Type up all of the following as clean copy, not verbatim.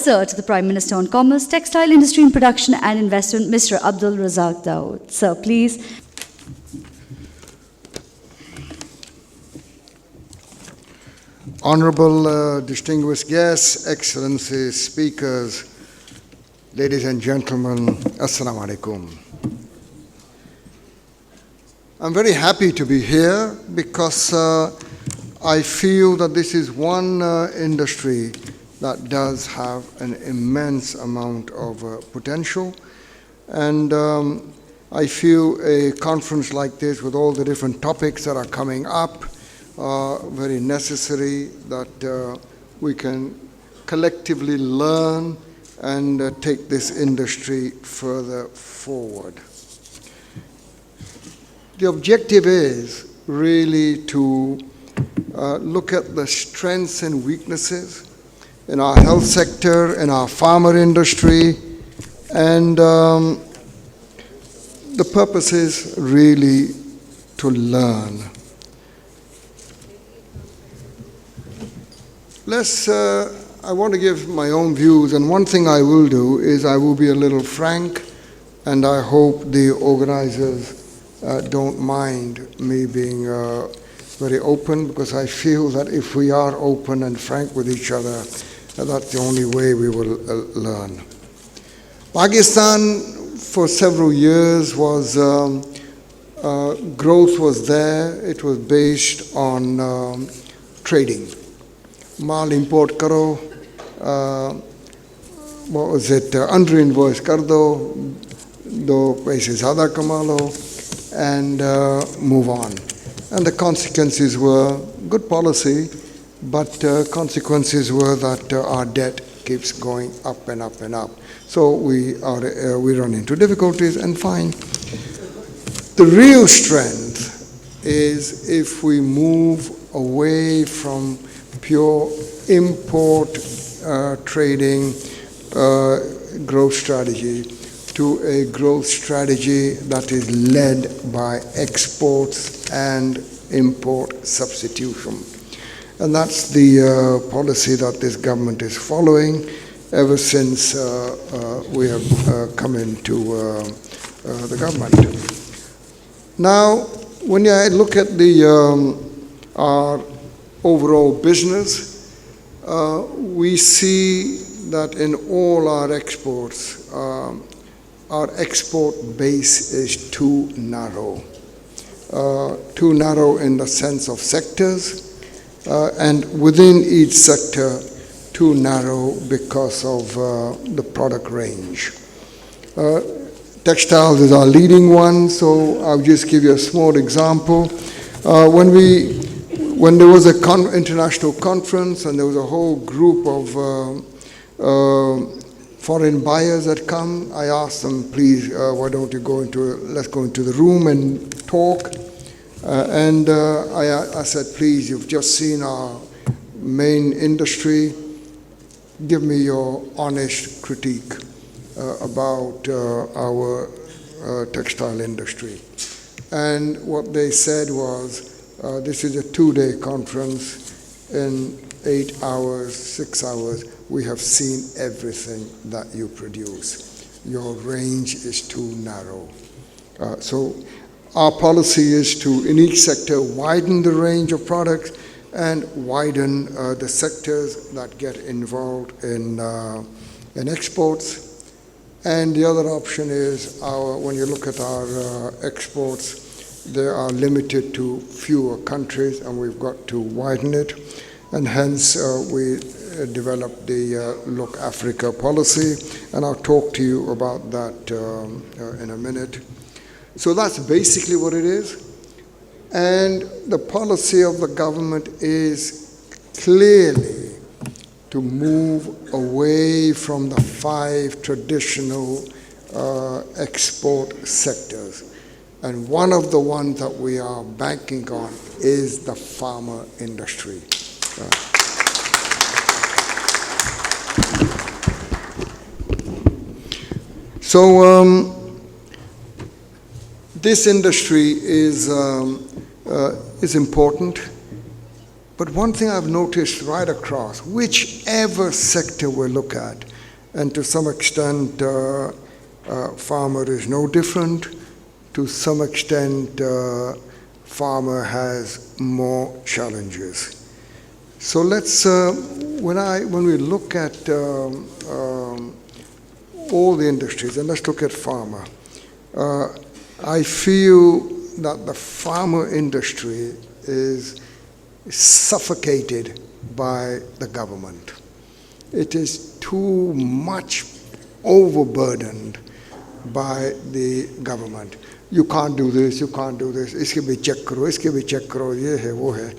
Advisor to the Prime Minister on Commerce, Textile Industry and Production and Investment, Mr. Abdul Razak Dawood. Sir, please. Honorable distinguished guests, excellencies, speakers, ladies and gentlemen, Assalamu alaikum. I'm very happy to be here because I feel that this is one industry that does have an immense amount of potential, and I feel a conference like this with all the different topics that are coming up very necessary, that we can collectively learn and take this industry further forward. The objective is really to look at the strengths and weaknesses in our health sector, in our pharma industry, and the purpose is really to learn. I want to give my own views, and one thing I will do is I will be a little frank, and I hope the organizers don't mind me being very open, because I feel that if we are open and frank with each other, that's the only way we will learn. Pakistan for several years was, growth was there. It was based on trading. Mal import karo, what was it, under invoice kar do, paise zyada kama lo, and move on. And the consequences were good policy, but consequences were that our debt keeps going up and up and up. So we run into difficulties, and fine. The real strength is if we move away from pure import trading growth strategy to a growth strategy that is led by exports and import substitution. And that's the policy that this government is following ever since we have come into the government. Now, when I look at our overall business, we see that in all our exports, our export base is too narrow. Too narrow in the sense of sectors, and within each sector, too narrow because of the product range. Textiles is our leading one, so I'll just give you a small example. When there was an international conference and there was a whole group of foreign buyers that come, I asked them, please, why don't you let's go into the room and talk. I said, please, you've just seen our main industry. Give me your honest critique about our textile industry. And what they said was, this is a 2-day conference. In 8 hours, 6 hours, we have seen everything that you produce. Your range is too narrow. So our policy is to, in each sector, widen the range of products and widen the sectors that get involved in exports. And the other option is, when you look at our exports, they are limited to fewer countries, and we've got to widen it. And hence, we developed the Look Africa policy, and I'll talk to you about that in a minute. So that's basically what it is. And the policy of the government is clearly to move away from the 5 traditional export sectors. And one of the ones that we are banking on is the pharma industry. So this industry is important, but one thing I've noticed right across, whichever sector we look at, And to some extent, farmer is no different. To some extent, farmer has more challenges. So let's, when we look at all the industries, and let's look at pharma, I feel that the pharma industry is suffocated by the government. It is too much overburdened by the government. You can't do this, you can't do this, iske bhi check karo, ye hai, wo hai.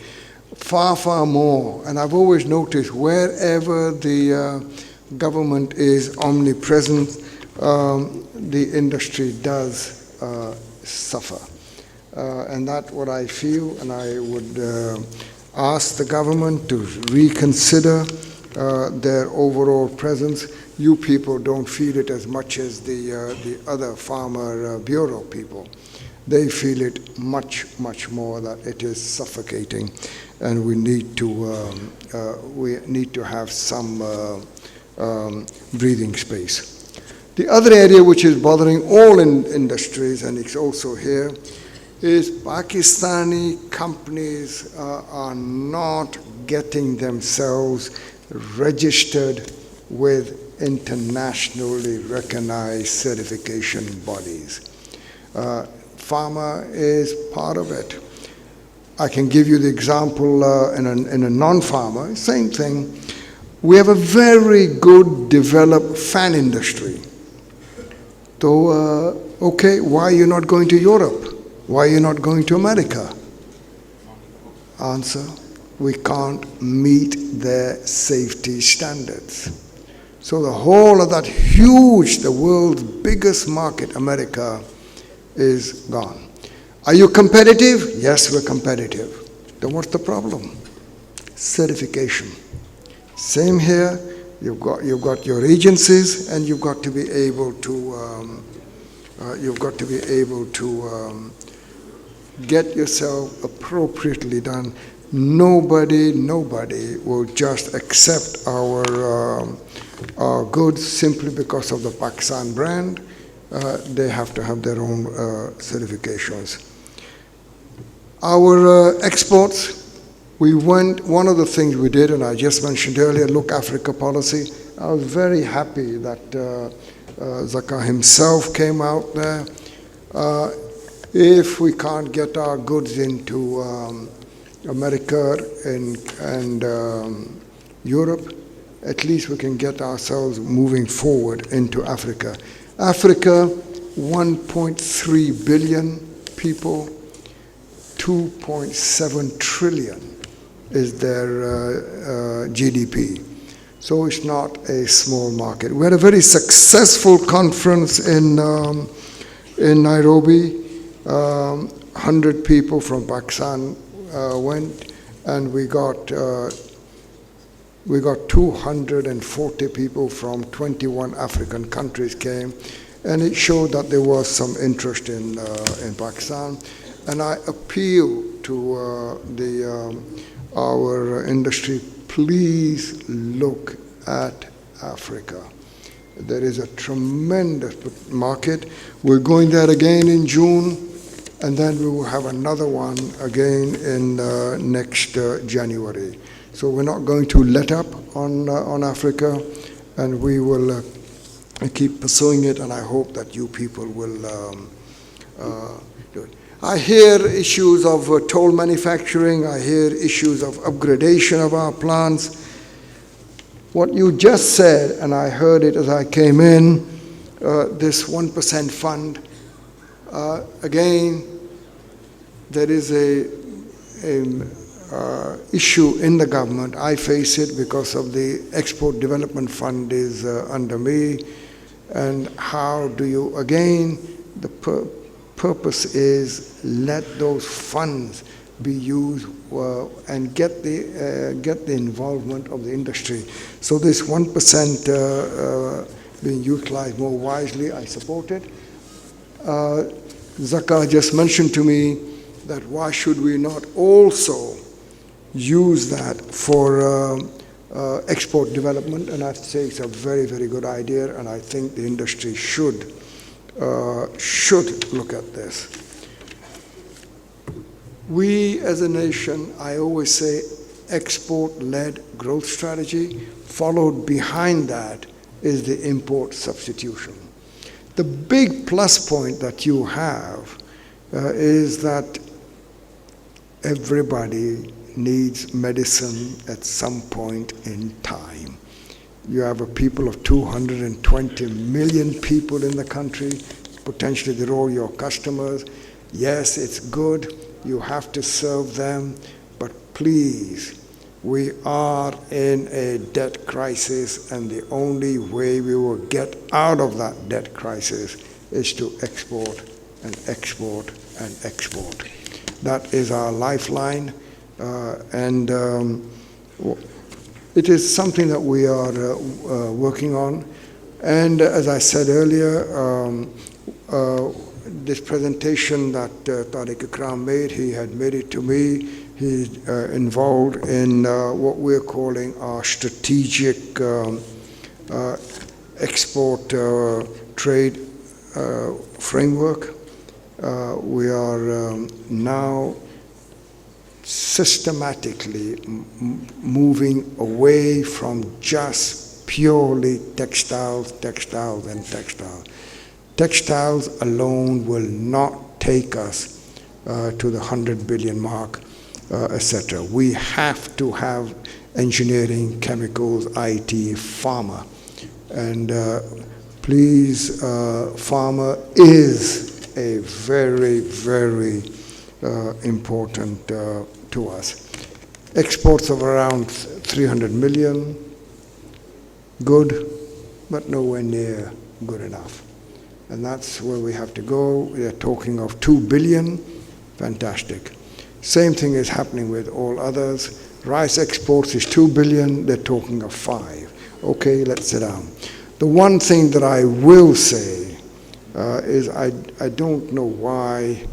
Far, far more. And I've always noticed wherever the government is omnipresent, the industry does suffer. And that's what I feel, and I would ask the government to reconsider their overall presence. You people don't feel it as much as the other Farmer Bureau people. They feel it much, much more, that it is suffocating, and we need to have some breathing space. The other area which is bothering all industries, and it's also here, is Pakistani companies are not getting themselves registered with internationally recognized certification bodies. Pharma is part of it. I can give you the example in a non-pharma, same thing. We have a very good developed fan industry. So, okay, why are you not going to Europe? Why are you not going to America? Answer, we can't meet their safety standards. So the whole of that huge, the world's biggest market, America, is gone. Are you competitive? Yes, we're competitive. Then what's the problem? Certification. Same here. You've got your agencies, and you've got to be able to get yourself appropriately done. Nobody will just accept our goods simply because of the Pakistan brand. They have to have their own certifications. Our exports, one of the things we did, and I just mentioned earlier, Look Africa policy. I was very happy that Zaka himself came out there. If we can't get our goods into America and Europe, at least we can get ourselves moving forward into Africa. Africa, 1.3 billion people, 2.7 trillion is their GDP. So it's not a small market. We had a very successful conference in Nairobi. 100 people from Pakistan went, and we got 240 people from 21 African countries came, and it showed that there was some interest in Pakistan. And I appeal to our industry, please look at Africa. There is a tremendous market. We're going there again in June, and then we will have another one again in next January. So we're not going to let up on Africa, and we will keep pursuing it, and I hope that you people will do it. I hear issues of toll manufacturing. I hear issues of upgradation of our plants. What you just said, and I heard it as I came in, this 1% fund, again, there is a issue in the government. I face it because of the Export Development Fund is under me. And how do you, again, the purpose is let those funds be used and get the involvement of the industry. So this 1% being utilized more wisely, I support it. Zaka just mentioned to me that why should we not also use that for export development, and I have to say it's a very, very good idea, and I think the industry should look at this. We as a nation, I always say, export-led growth strategy, followed behind that is the import substitution. The big plus point that you have is that everybody needs medicine at some point in time. You have a people of 220 million people in the country. Potentially they're all your customers. Yes, it's good. You have to serve them. But please, we are in a debt crisis, and the only way we will get out of that debt crisis is to export and export and export. That is our lifeline, and it is something that we are working on. And as I said earlier, this presentation that Tariq Ikram made, he had made it to me. He's involved in what we're calling our strategic export trade framework. We are now systematically moving away from just purely textiles. Textiles alone will not take us to the 100 billion mark, etc. We have to have engineering, chemicals, IT, pharma. And please, pharma is a very, very important to us. Exports of around 300 million, good, but nowhere near good enough. And that's where we have to go. We are talking of 2 billion, fantastic. Same thing is happening with all others. Rice exports is 2 billion, they're talking of 5. Okay, let's sit down. The one thing that I will say is I don't know why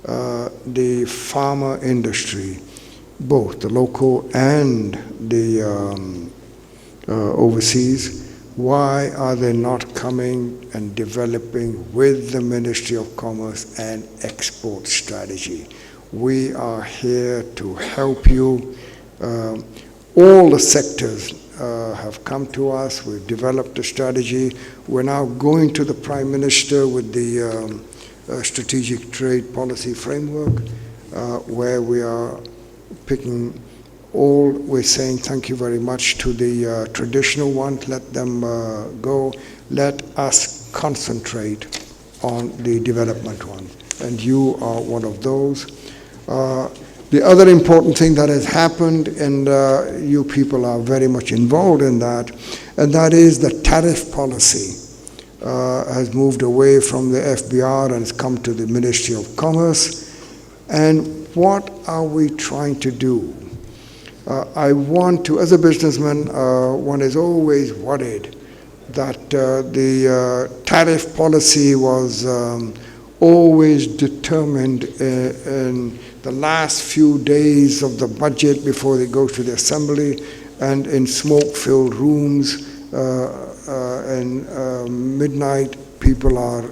the pharma industry, both the local and the overseas, why are they not coming and developing with the Ministry of Commerce an export strategy? We are here to help you. All the sectors have come to us. We've developed a strategy. We're now going to the Prime Minister with the strategic trade policy framework, where we are picking all. We're saying thank you very much to the traditional ones. Let them go. Let us concentrate on the development ones. And you are one of those. The other important thing that has happened, and you people are very much involved in that, and that is the tariff policy has moved away from the FBR and has come to the Ministry of Commerce. And what are we trying to do? I want to, as a businessman, one is always worried that the tariff policy was always determined in the last few days of the budget before they go to the assembly, and in smoke-filled rooms and midnight people are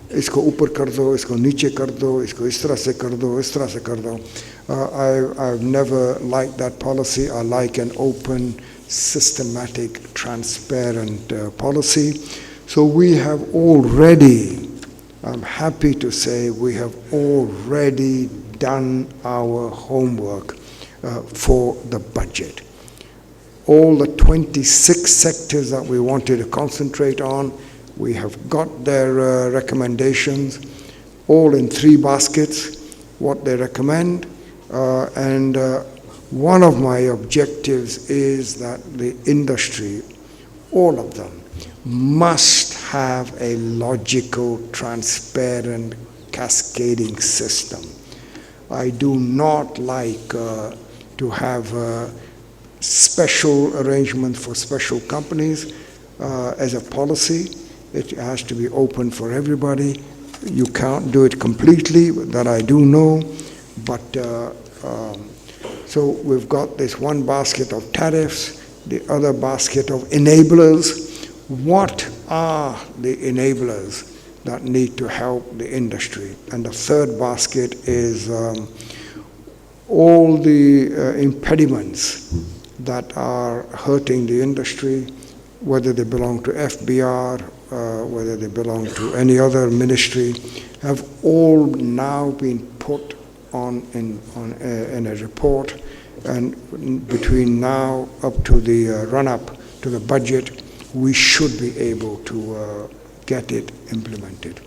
isko upar kar do, isko niche kar do, isko is tarah se kar do, is tarah se kar do. I've never liked that policy. I like an open, systematic, transparent policy. So we have already, I'm happy to say, we have already done our homework for the budget. All the 26 sectors that we wanted to concentrate on, we have got their recommendations, all in 3 baskets, what they recommend. And one of my objectives is that the industry, all of them, must have a logical, transparent, cascading system. I do not like to have special arrangements for special companies as a policy. It has to be open for everybody. You can't do it completely, that I do know. But so we've got this one basket of tariffs, the other basket of enablers. What are the enablers that need to help the industry? And the third basket is all the impediments that are hurting the industry, whether they belong to FBR, whether they belong to any other ministry, have all now been put on in a report. And between now up to the run-up to the budget, we should be able to get it implemented.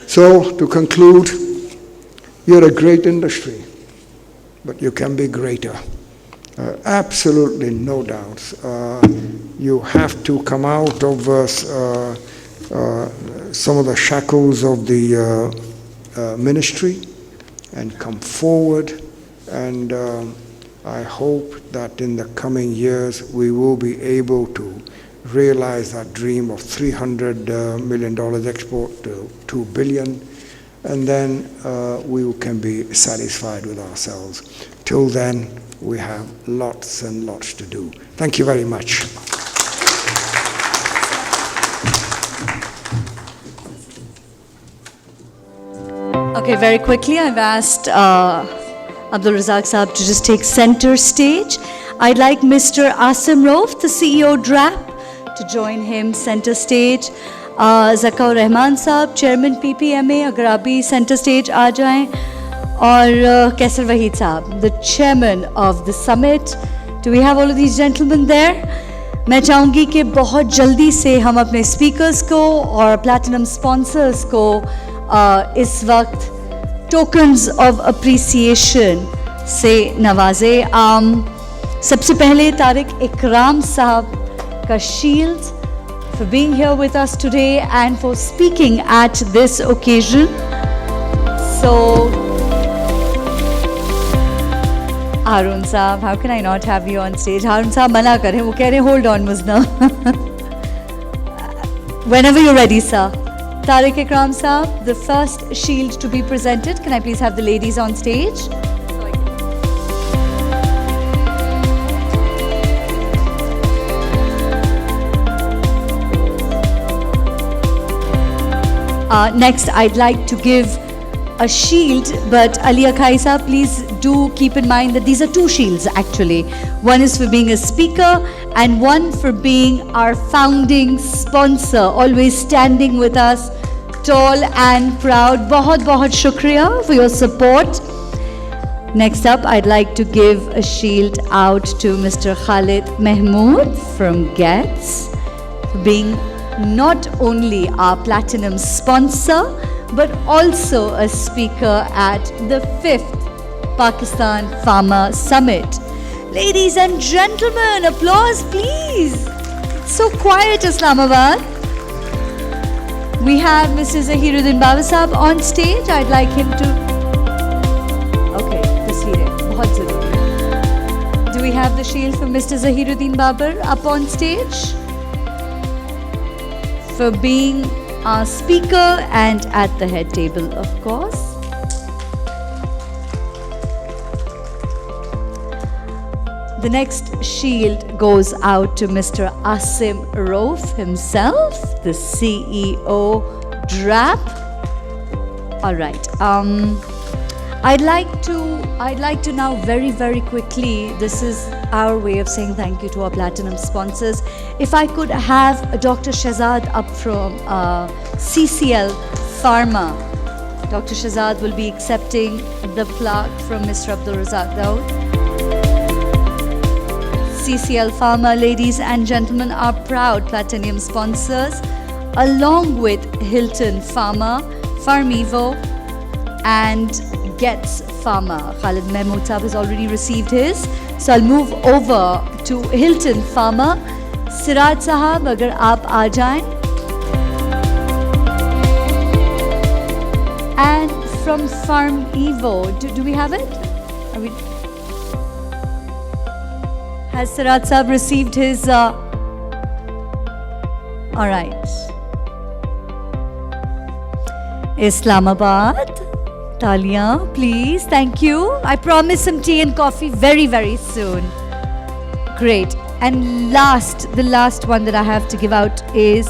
So, to conclude, you're a great industry, but you can be greater. Absolutely no doubts. You have to come out of some of the shackles of the ministry and come forward, and I hope that in the coming years we will be able to realize that dream of $300 million export to $2 billion, and then we can be satisfied with ourselves. Till then, we have lots and lots to do. Thank you very much. Okay, very quickly, I've asked Abdul Razak Saab to just take center stage. I'd like Mr. Asim Rauf, the CEO DRAP, to join him center stage. Zakaur Rahman Saab, Chairman PPMA, agar aap bhi center stage aa jaएं. Or Kaisar Wahid Saab, the Chairman of the Summit. Do we have all of these gentlemen there? मैं चाहूँगी कि बहुत जल्दी से हम अपने speakers को और प्लैटिनम स्पॉन्सर्स को इस वक्त टोकन्स ऑफ अप्रिसिएशन से नवाजे. सबसे पहले तारिक इकराम साहब का shield for being here with us today and for speaking at this occasion. So, Harun Saab, how can I not have you on stage? Harun Saab mana kar rahe, wo keh rahe hold on Muzna. Whenever you're ready, sir. Tariq Ikram Saab, the first shield to be presented. Can I please have the ladies on stage? Next, I'd like to give a shield, but Ali Akhai Saab, please do keep in mind that these are two shields actually. One is for being a speaker and one for being our founding sponsor, always standing with us, tall and proud. Bahut shukriya for your support. Next up, I'd like to give a shield out to Mr. Khalid Mahmood from GETS for being not only our platinum sponsor, but also a speaker at the 5th Pakistan Pharma Summit. Ladies and gentlemen, applause please. It's so quiet, Islamabad. We have Mr. Zahiruddin Baba Saab on stage. I'd like him to... Okay, proceed. Bahut zaruri. Do we have the shield for Mr. Zahiruddin Babar up on stage? For being our speaker and at the head table, of course. The next shield goes out to Mr. Asim Rauf himself, the CEO DRAP. All right. I'd like to now very quickly, this is our way of saying thank you to our platinum sponsors. If I could have Dr. Shahzad up from CCL Pharma. Dr. Shahzad will be accepting the plaque from Mr. Abdul Razak Dawood. CCL Pharma, ladies and gentlemen, are proud platinum sponsors, along with Hilton Pharma, Pharmevo, and GETS Pharma. Khalid Mahmood Saab has already received his. So I'll move over to Hilton Pharma. Siraj Sahab, agar aap aa jaएं. And from Pharmevo, do we have it? Has Siraj Sahab received his... All right. Islamabad. Talia, please. Thank you. I promise some tea and coffee very soon. Great. And the last one that I have to give out is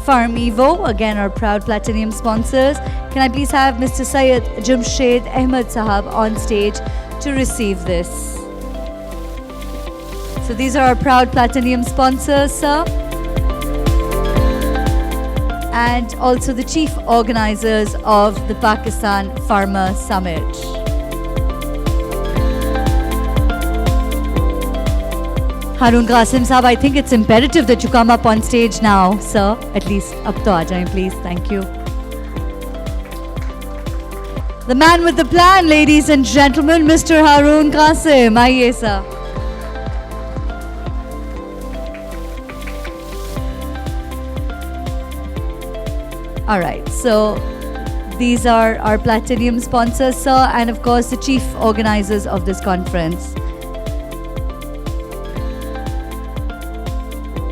Pharma, again our proud platinum sponsors. Can I please have Mr. Syed Jamshed Ahmed Sahab on stage to receive this? So these are our proud platinum sponsors, sir. And also the chief organizers of the Pakistan Pharma Summit. Harun Qasim Saab, I think it's imperative that you come up on stage now, sir. At least up to aa jaye, please. Thank you. The man with the plan, ladies and gentlemen, Mr. Harun Qasim. Aiye, sir. All right, so these are our platinum sponsors, sir, and of course the chief organizers of this conference.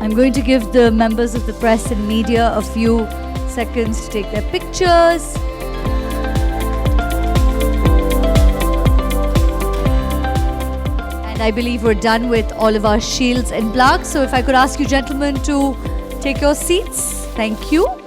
I'm going to give the members of the press and media a few seconds to take their pictures. And I believe we're done with all of our shields and plaques. So if I could ask you gentlemen to take your seats. Thank you.